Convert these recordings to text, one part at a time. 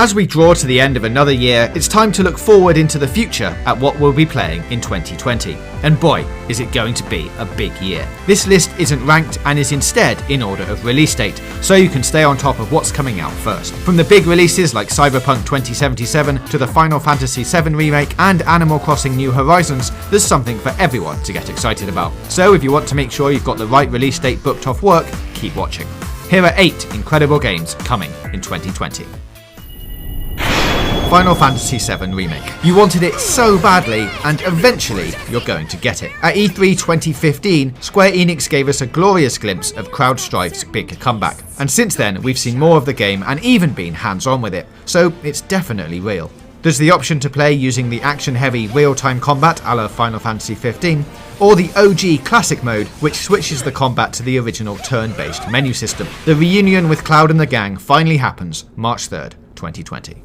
As we draw to the end of another year, it's time to look forward into the future at what we'll be playing in 2020. And boy, is it going to be a big year. This list isn't ranked and is instead in order of release date, so you can stay on top of what's coming out first. From the big releases like Cyberpunk 2077 to the Final Fantasy VII Remake and Animal Crossing New Horizons, there's something for everyone to get excited about. So if you want to make sure you've got the right release date booked off work, keep watching. Here are 8 incredible games coming in 2020. Final Fantasy VII Remake. You wanted it so badly, and eventually you're going to get it. At E3 2015, Square Enix gave us a glorious glimpse of CrowdStrike's big comeback. And since then, we've seen more of the game and even been hands-on with it, so it's definitely real. There's the option to play using the action-heavy real-time combat a la Final Fantasy 15, or the OG Classic mode, which switches the combat to the original turn-based menu system. The reunion with Cloud and the gang finally happens March 3rd, 2020.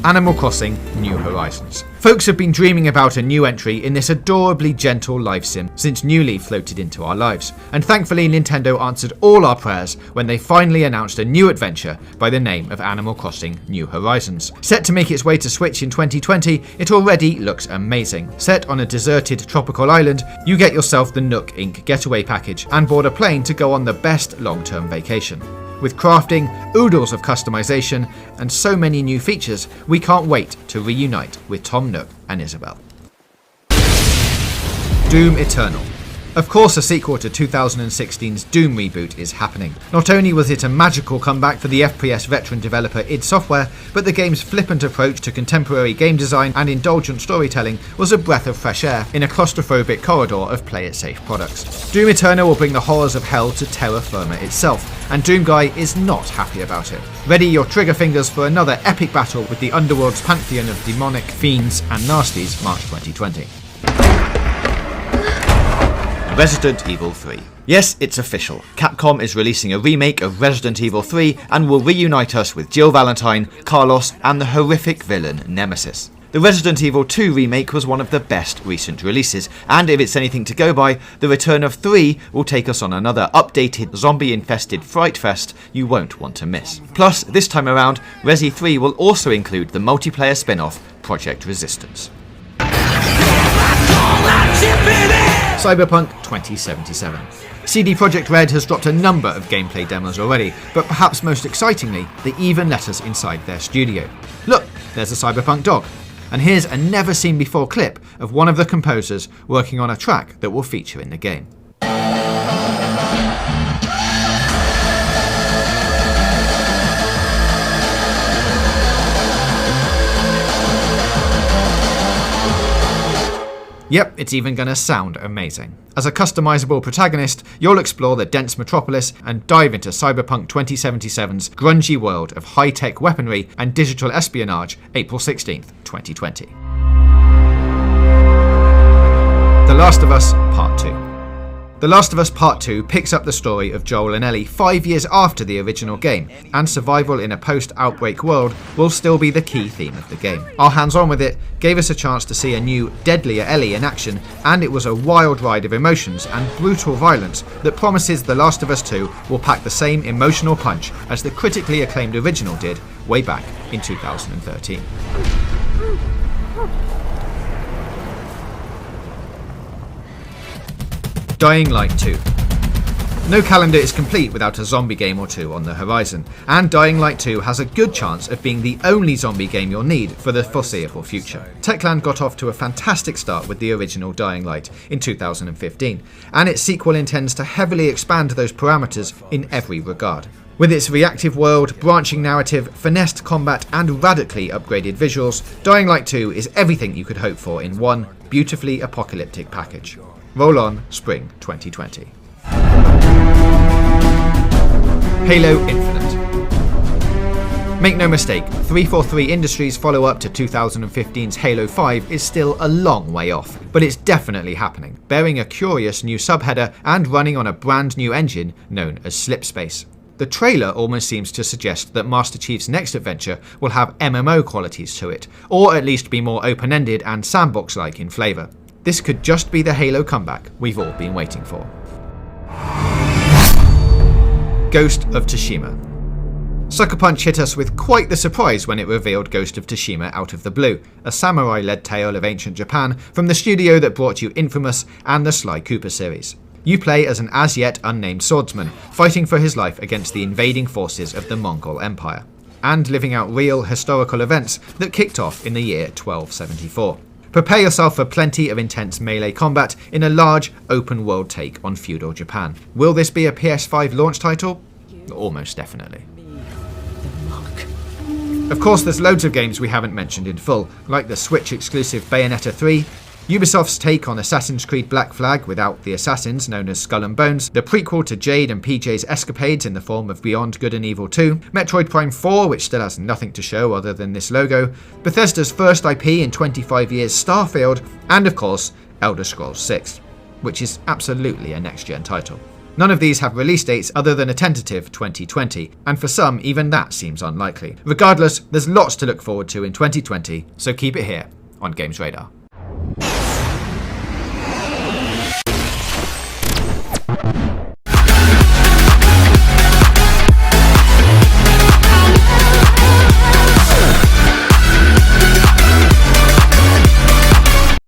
Animal Crossing New Horizons. Folks have been dreaming about a new entry in this adorably gentle life sim since New Leaf floated into our lives, and thankfully Nintendo answered all our prayers when they finally announced a new adventure by the name of Animal Crossing New Horizons. Set to make its way to Switch in 2020, it already looks amazing. Set on a deserted tropical island, you get yourself the Nook Inc. getaway package and board a plane to go on the best long-term vacation. With crafting, oodles of customization, and so many new features, we can't wait to reunite with Tom Nook and Isabelle. Doom Eternal. Of course, a sequel to 2016's Doom reboot is happening. Not only was it a magical comeback for the FPS veteran developer id Software, but the game's flippant approach to contemporary game design and indulgent storytelling was a breath of fresh air in a claustrophobic corridor of play-it-safe products. Doom Eternal will bring the horrors of hell to terra firma itself, and Doom Guy is not happy about it. Ready your trigger fingers for another epic battle with the underworld's pantheon of demonic fiends and nasties, March 2020. Resident Evil 3. Yes, it's official. Capcom is releasing a remake of Resident Evil 3 and will reunite us with Jill Valentine, Carlos, and the horrific villain Nemesis. The Resident Evil 2 remake was one of the best recent releases, and if it's anything to go by, the return of 3 will take us on another updated, zombie-infested fright fest you won't want to miss. Plus, this time around, Resi 3 will also include the multiplayer spin-off Project Resistance. Cyberpunk 2077. CD Projekt Red has dropped a number of gameplay demos already, but perhaps most excitingly, they even let us inside their studio. Look, there's a Cyberpunk dog. And here's a never-seen-before clip of one of the composers working on a track that will feature in the game. Yep, it's even gonna sound amazing. As a customizable protagonist, you'll explore the dense metropolis and dive into Cyberpunk 2077's grungy world of high-tech weaponry and digital espionage, April 16th, 2020. The Last of Us Part 2. The Last of Us Part 2 picks up the story of Joel and Ellie 5 years after the original game, and survival in a post-outbreak world will still be the key theme of the game. Our hands-on with it gave us a chance to see a new, deadlier Ellie in action, and it was a wild ride of emotions and brutal violence that promises The Last of Us 2 will pack the same emotional punch as the critically acclaimed original did way back in 2013. Dying Light 2. No calendar is complete without a zombie game or two on the horizon, and Dying Light 2 has a good chance of being the only zombie game you'll need for the foreseeable future. Techland got off to a fantastic start with the original Dying Light in 2015, and its sequel intends to heavily expand those parameters in every regard. With its reactive world, branching narrative, finessed combat, and radically upgraded visuals, Dying Light 2 is everything you could hope for in one beautifully apocalyptic package. Roll on Spring 2020. Halo Infinite. Make no mistake, 343 Industries' follow-up to 2015's Halo 5 is still a long way off, but it's definitely happening, bearing a curious new subheader and running on a brand new engine known as Slipspace. The trailer almost seems to suggest that Master Chief's next adventure will have MMO qualities to it, or at least be more open-ended and sandbox-like in flavour. This could just be the Halo comeback we've all been waiting for. Ghost of Tsushima. Sucker Punch hit us with quite the surprise when it revealed Ghost of Tsushima out of the blue, a samurai-led tale of ancient Japan from the studio that brought you Infamous and the Sly Cooper series. You play as an as-yet unnamed swordsman, fighting for his life against the invading forces of the Mongol Empire, and living out real historical events that kicked off in the year 1274. Prepare yourself for plenty of intense melee combat in a large, open-world take on feudal Japan. Will this be a PS5 launch title? Almost definitely. Of course, there's loads of games we haven't mentioned in full, like the Switch-exclusive Bayonetta 3, Ubisoft's take on Assassin's Creed Black Flag without the assassins known as Skull and Bones, the prequel to Jade and PJ's escapades in the form of Beyond Good and Evil 2, Metroid Prime 4, which still has nothing to show other than this logo, Bethesda's first IP in 25 years, Starfield, and of course, Elder Scrolls 6, which is absolutely a next-gen title. None of these have release dates other than a tentative 2020, and for some, even that seems unlikely. Regardless, there's lots to look forward to in 2020, so keep it here on Games Radar.